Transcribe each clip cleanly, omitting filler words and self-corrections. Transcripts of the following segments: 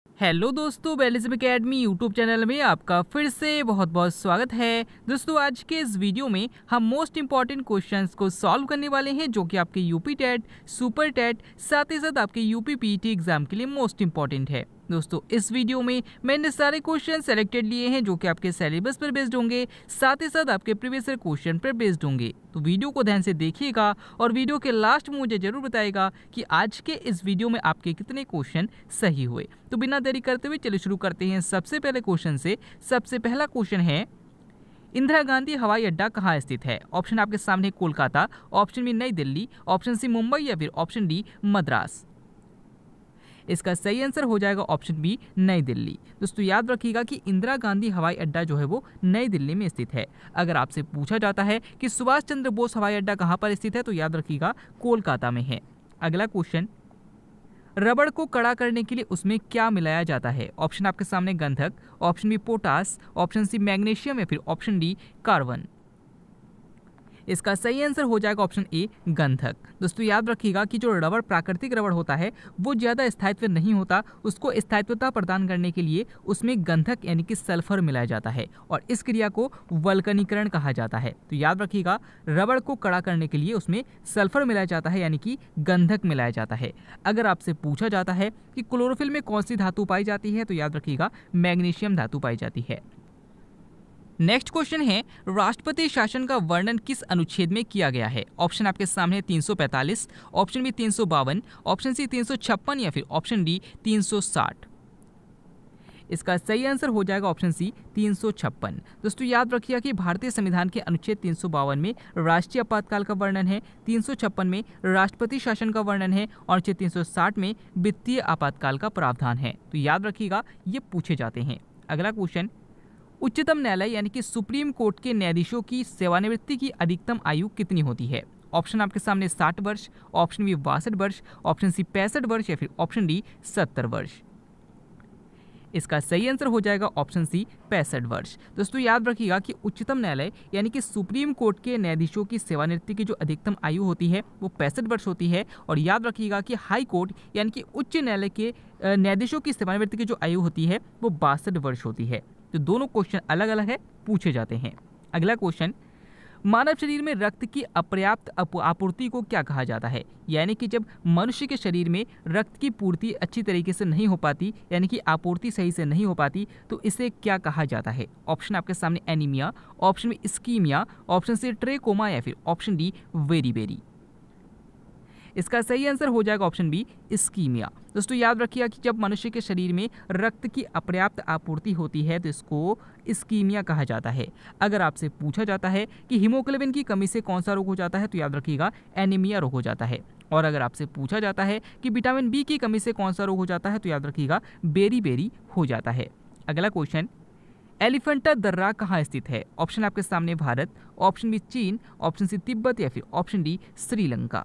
Hello दोस्तों, बेलिज्म academy YouTube channel में आपका फिर से बहुत बहुत स्वागत है। दोस्तों, आज के इस वीडियो में हम मोस्ट इंपॉर्टेंट क्वेश्चंस को सॉल्व करने वाले हैं जो कि आपके यूपी टेट, सुपर टेट, साथ ही साथ आपके यूपी पीटी एग्जाम के लिए मोस्ट इंपॉर्टेंट है। दोस्तों, इस वीडियो में मैंने सारे क्वेश्चन सेलेक्टेड लिए हैं जो कि आपके सिलेबस पर बेस्ड होंगे, साथ ही साथ आपके प्रीवियस ईयर क्वेश्चन पर बेस्ड होंगे। तो वीडियो को ध्यान से देखिएगा और वीडियो के लास्ट में मुझे जरूर बताएगा कि आज के इस वीडियो में आपके कितने क्वेश्चन सही हुए। तो बिना देरी करते हुए चलिए शुरू करते हैं सबसे पहले क्वेश्चन से। सबसे पहला क्वेश्चन है, इंदिरा गांधी हवाई अड्डा कहाँ स्थित है? ऑप्शन आपके सामने कोलकाता, ऑप्शन बी नई दिल्ली, ऑप्शन सी मुंबई या फिर ऑप्शन डी मद्रास। इसका सही आंसर हो जाएगा ऑप्शन बी नई दिल्ली। दोस्तों, याद रखिएगा कि इंदिरा गांधी हवाई अड्डा जो है वो नई दिल्ली में स्थित है। अगर आपसे पूछा जाता है कि सुभाष चंद्र बोस हवाई अड्डा कहाँ पर स्थित है तो याद रखिएगा कोलकाता में है। अगला क्वेश्चन, रबड़ को कड़ा करने के लिए उसमें क्या मिलाया जाता है? ऑप्शन आपके सामने गंधक, option B potash, option C magnesium या फिर ऑप्शन डी कार्बन। इसका सही आंसर हो जाएगा ऑप्शन ए गंधक। दोस्तों, याद रखिएगा कि जो रबड़ प्राकृतिक रबड़ होता है वो ज़्यादा स्थायित्व नहीं होता, उसको स्थायित्वता प्रदान करने के लिए उसमें गंधक यानी कि सल्फर मिलाया जाता है और इस क्रिया को वल्कनीकरण कहा जाता है। तो याद रखिएगा, रबड़ को कड़ा करने के लिए उसमें सल्फर मिलाया जाता है यानी कि गंधक मिलाया जाता है। अगर आपसे पूछा जाता है कि क्लोरोफिल में कौन सी धातु पाई जाती है तो याद रखिएगा मैग्नीशियम धातु पाई जाती है। नेक्स्ट क्वेश्चन है, राष्ट्रपति शासन का वर्णन किस अनुच्छेद में किया गया है? ऑप्शन आपके सामने 345, ऑप्शन बी 352, ऑप्शन सी 356 या फिर ऑप्शन डी 360। इसका सही आंसर हो जाएगा ऑप्शन सी 356। दोस्तों, याद रखिएगा कि भारतीय संविधान के अनुच्छेद 352 में राष्ट्रीय आपातकाल का वर्णन है, 356 में राष्ट्रपति शासन का वर्णन है और अनुच्छेद 360 में वित्तीय आपातकाल का प्रावधान है। तो याद रखिएगा, ये पूछे जाते हैं। अगला क्वेश्चन, उच्चतम न्यायालय यानी कि सुप्रीम कोर्ट के न्यायाधीशों की सेवानिवृत्ति की अधिकतम आयु कितनी होती है? ऑप्शन आपके सामने 60 वर्ष, ऑप्शन बी 62 वर्ष, ऑप्शन सी 65 वर्ष या फिर ऑप्शन डी 70 वर्ष। इसका सही आंसर हो जाएगा ऑप्शन सी 65 वर्ष। दोस्तों, याद रखिएगा कि उच्चतम न्यायालय यानी कि सुप्रीम कोर्ट के न्यायाधीशों की सेवानिवृत्ति की जो अधिकतम आयु होती है वो 65 वर्ष होती है और याद रखिएगा कि हाई कोर्ट यानी कि उच्च न्यायालय के न्यायाधीशों की सेवानिवृत्ति की जो आयु होती है वो 62 वर्ष होती है। तो दोनों क्वेश्चन अलग अलग है, पूछे जाते हैं। अगला क्वेश्चन, मानव शरीर में रक्त की अपर्याप्त आपूर्ति को क्या कहा जाता है? यानी कि जब मनुष्य के शरीर में रक्त की पूर्ति अच्छी तरीके से नहीं हो पाती यानी कि आपूर्ति सही से नहीं हो पाती तो इसे क्या कहा जाता है? ऑप्शन आपके सामने anaemia, option B ischaemia, option C trachoma या फिर ऑप्शन डी वेरी। इसका सही आंसर हो जाएगा ऑप्शन बी इस्कीमिया। दोस्तों, याद रखिएगा कि जब मनुष्य के शरीर में रक्त की अपर्याप्त आपूर्ति होती है तो इसको इस्कीमिया कहा जाता है। अगर आपसे पूछा जाता है कि हीमोग्लोबिन की कमी से कौन सा रोग हो जाता है तो याद रखिएगा एनीमिया रोग हो जाता है। और अगर आपसे पूछा जाता है कि विटामिन बी की कमी से कौन सा रोग हो जाता है तो याद रखिएगा बेरी हो जाता है। अगला क्वेश्चन, एलिफेंटा दर्रा कहाँ स्थित है? ऑप्शन आपके सामने भारत, ऑप्शन बी चीन, ऑप्शन सी तिब्बत या फिर ऑप्शन डी श्रीलंका।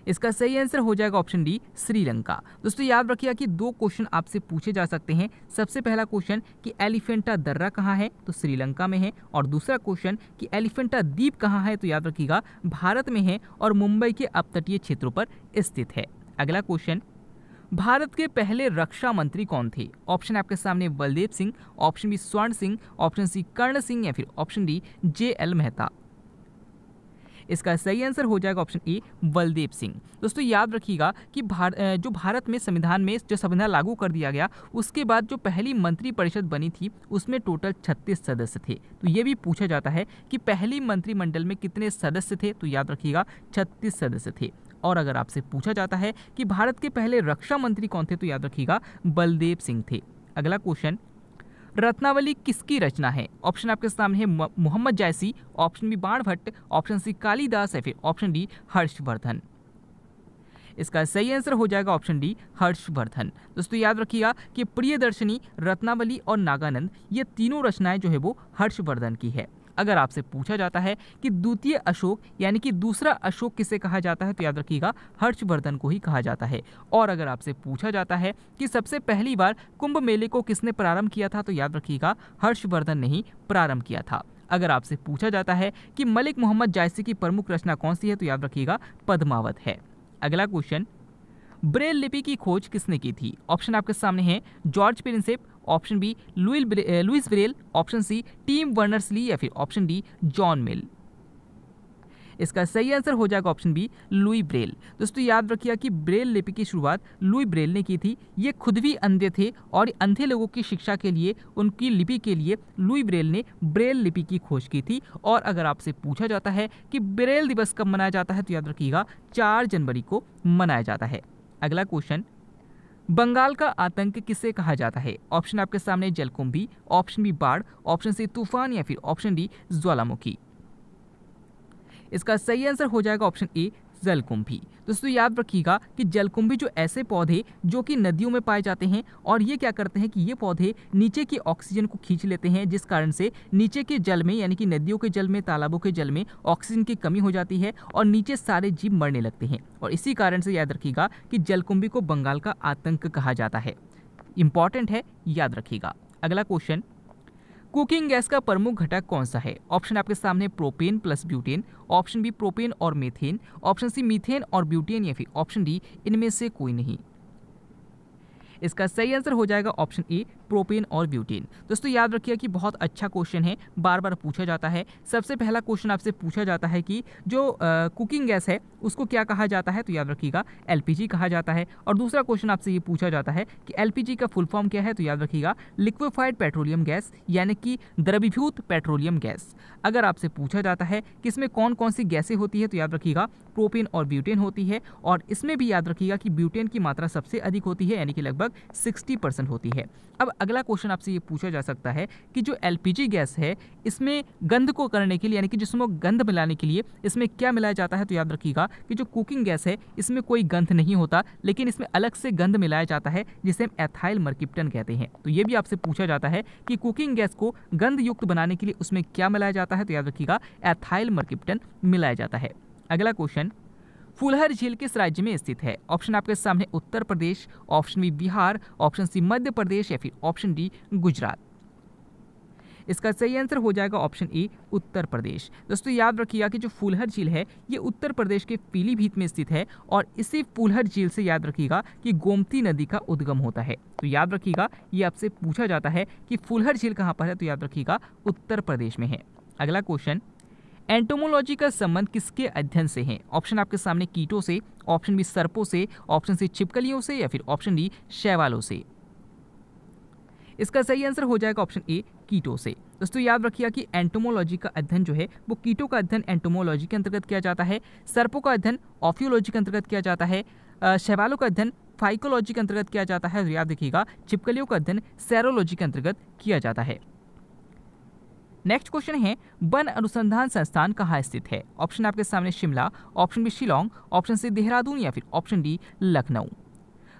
इसका सही आंसर हो जाएगा ऑप्शन डी श्रीलंका। दोस्तों, याद रखिएगा कि दो क्वेश्चन आपसे पूछे जा सकते हैं। सबसे पहला क्वेश्चन कि एलिफेंटा दर्रा कहाँ है तो श्रीलंका में है और दूसरा क्वेश्चन कि एलिफेंटा द्वीप कहाँ है तो याद रखिएगा भारत में है और मुंबई के अपतटीय क्षेत्रों पर स्थित है। अगला क्वेश्चन, भारत के पहले रक्षा मंत्री कौन थे? ऑप्शन आपके सामने बलदेव सिंह, ऑप्शन बी स्वर्ण सिंह, ऑप्शन सी कर्ण सिंह या फिर ऑप्शन डी JL मेहता। इसका सही आंसर हो जाएगा ऑप्शन ए बलदेव सिंह। दोस्तों, याद रखिएगा कि जो भारत में संविधान में जो संविधान लागू कर दिया गया उसके बाद जो पहली मंत्री परिषद बनी थी उसमें टोटल 36 सदस्य थे। तो ये भी पूछा जाता है कि पहली मंत्रिमंडल में कितने सदस्य थे तो याद रखिएगा 36 सदस्य थे। और अगर आपसे पूछा जाता है कि भारत के पहले रक्षा मंत्री कौन थे तो याद रखिएगा बलदेव सिंह थे। अगला क्वेश्चन, रत्नावली किसकी रचना है? ऑप्शन आपके सामने है Mohammad Jayasi, option B Banabhatta, option C Kalidasa या फिर ऑप्शन डी हर्षवर्धन। इसका सही आंसर हो जाएगा ऑप्शन डी हर्षवर्धन। दोस्तों, याद रखिएगा कि प्रियदर्शनी, रत्नावली और नागानंद ये तीनों रचनाएं जो है वो हर्षवर्धन की है। अगर आपसे पूछा जाता है कि द्वितीय अशोक यानी कि दूसरा अशोक किसे कहा जाता है तो याद रखिएगा हर्षवर्धन को ही कहा जाता है। और अगर आपसे पूछा जाता है कि सबसे पहली बार कुंभ मेले को किसने प्रारंभ किया था तो याद रखिएगा हर्षवर्धन ने ही प्रारंभ किया था। अगर आपसे पूछा जाता है कि मलिक मोहम्मद जायसी की प्रमुख रचना कौन सी है तो याद रखिएगा पद्मावत है। अगला क्वेश्चन, ब्रेल लिपि की खोज किसने की थी? ऑप्शन आपके सामने है George Prinsep, option B Louis Braille, option C Tim Berners Lee या फिर ऑप्शन डी जॉन मिल। इसका सही आंसर हो जाएगा ऑप्शन बी लुई ब्रेल। दोस्तों याद रखिएगा कि ब्रेल लिपि की शुरुआत लुई ब्रेल ने की थी। ये खुद भी अंधे थे और अंधे लोगों की शिक्षा के लिए, उनकी लिपि के लिए लुई ब्रेल ने ब्रेल लिपि की खोज की थी। और अगर आपसे पूछा जाता है कि ब्रेल दिवस कब मनाया जाता है तो याद रखिएगा 4 जनवरी को मनाया जाता है। अगला क्वेश्चन, बंगाल का आतंक किसे कहा जाता है? ऑप्शन आपके सामने जलकुंभी, ऑप्शन बी बाढ़, ऑप्शन सी तूफान या फिर ऑप्शन डी ज्वालामुखी। इसका सही आंसर हो जाएगा ऑप्शन ए जलकुंभी। दोस्तों याद रखिएगा कि जलकुंभी जो ऐसे पौधे जो कि नदियों में पाए जाते हैं और ये क्या करते हैं कि ये पौधे नीचे की ऑक्सीजन को खींच लेते हैं, जिस कारण से नीचे के जल में यानी कि नदियों के जल में, तालाबों के जल में ऑक्सीजन की कमी हो जाती है और नीचे सारे जीव मरने लगते हैं। और इसी कारण से याद रखिएगा कि जलकुंभी को बंगाल का आतंक कहा जाता है। इंपॉर्टेंट है, याद रखिएगा। अगला क्वेश्चन, कुकिंग गैस का प्रमुख घटक कौन सा है? ऑप्शन आपके सामने propane plus butane, option B propane और मीथेन, ऑप्शन सी मीथेन और ब्यूटेन या फिर ऑप्शन डी इनमें से कोई नहीं। इसका सही आंसर हो जाएगा ऑप्शन ए प्रोपेन और ब्यूटेन। दोस्तों याद रखिए कि बहुत अच्छा क्वेश्चन है, बार बार पूछा जाता है। सबसे पहला क्वेश्चन आपसे पूछा जाता है कि जो कुकिंग गैस है उसको क्या कहा जाता है, तो याद रखिएगा एलपीजी कहा जाता है। और दूसरा क्वेश्चन आपसे ये पूछा जाता है कि एलपीजी का फुल फॉर्म क्या है, तो याद रखिएगा लिक्विफाइड पेट्रोलियम गैस यानी कि द्रवीभूत पेट्रोलियम गैस। अगर आपसे पूछा जाता है कि इसमें कौन कौन सी गैसें होती है, तो याद रखिएगा प्रोपेन और ब्यूटेन होती है। और इसमें भी याद रखिएगा कि ब्यूटेन की मात्रा सबसे अधिक होती है यानी कि लगभग 60% होती है। अब अगला क्वेश्चन आपसे ये पूछा जा सकता है कि जो एलपीजी गैस है इसमें गंध को करने के लिए यानी कि जिसमें गंध मिलाने के लिए इसमें क्या मिलाया जाता है, तो याद रखिएगा कि जो कुकिंग गैस है इसमें कोई गंध नहीं होता, लेकिन इसमें अलग से गंध मिलाया जाता है जिसे हम एथाइल मर्क्यूप्टन कहते हैं। तो ये भी आपसे पूछा जाता है कि कुकिंग गैस को गंध युक्त बनाने के लिए उसमें क्या मिलाया जाता है, तो याद रखिएगा एथाइल मर्क्यूप्टन मिलाया जाता है। अगला क्वेश्चन, फुलहर झील किस राज्य में स्थित है? ऑप्शन आपके सामने Uttar Pradesh, option B Bihar, option C Madhya Pradesh या फिर ऑप्शन डी गुजरात। इसका सही आंसर हो जाएगा ऑप्शन ए उत्तर प्रदेश। दोस्तों याद रखिएगा कि जो फुलहर झील है ये उत्तर प्रदेश के पीलीभीत में स्थित है और इसी फुलहर झील से याद रखिएगा कि गोमती नदी का उद्गम होता है। तो याद रखिएगा ये आपसे पूछा जाता है कि फुलहर झील कहाँ पर है, तो याद रखिएगा उत्तर प्रदेश में है। अगला क्वेश्चन, एंटोमोलॉजी का संबंध किसके अध्ययन से है? ऑप्शन आपके सामने कीटों से, ऑप्शन बी सर्पों से, ऑप्शन सी छिपकलियों से या फिर ऑप्शन डी शैवालों से। इसका सही आंसर हो जाएगा ऑप्शन ए कीटों से। दोस्तों याद रखिएगा कि एंटोमोलॉजी का अध्ययन जो है वो कीटों का अध्ययन एंटोमोलॉजी के अंतर्गत किया जाता है, सर्पों का अध्ययन ऑफियोलॉजी के अंतर्गत किया जाता है, शैवालों का अध्ययन फाइकोलॉजी के अंतर्गत किया जाता है। याद रखिएगा छिपकलियों का अध्ययन सेरोलॉजी के अंतर्गत किया जाता है। नेक्स्ट क्वेश्चन है, वन अनुसंधान संस्थान कहाँ स्थित है? ऑप्शन आपके सामने Shimla, option B Shillong, option C Dehradun या फिर ऑप्शन डी लखनऊ।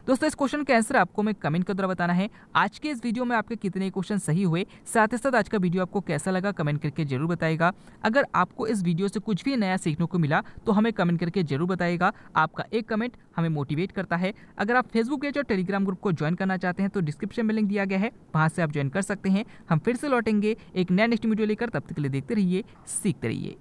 दोस्तों इस क्वेश्चन का आंसर आपको मैं कमेंट के द्वारा बताना है। आज के इस वीडियो में आपके कितने क्वेश्चन सही हुए, साथ ही साथ आज का वीडियो आपको कैसा लगा कमेंट करके जरूर बताइएगा। अगर आपको इस वीडियो से कुछ भी नया सीखने को मिला तो हमें कमेंट करके जरूर बताइएगा। आपका एक कमेंट हमें मोटिवेट करता है। अगर आप फेसबुक पेज और टेलीग्राम ग्रुप को ज्वाइन करना चाहते हैं तो डिस्क्रिप्शन में लिंक दिया गया है, वहाँ से आप ज्वाइन कर सकते हैं। हम फिर से लौटेंगे एक नया नेक्स्ट वीडियो लेकर, तब तक के लिए देखते रहिए, सीखते रहिए।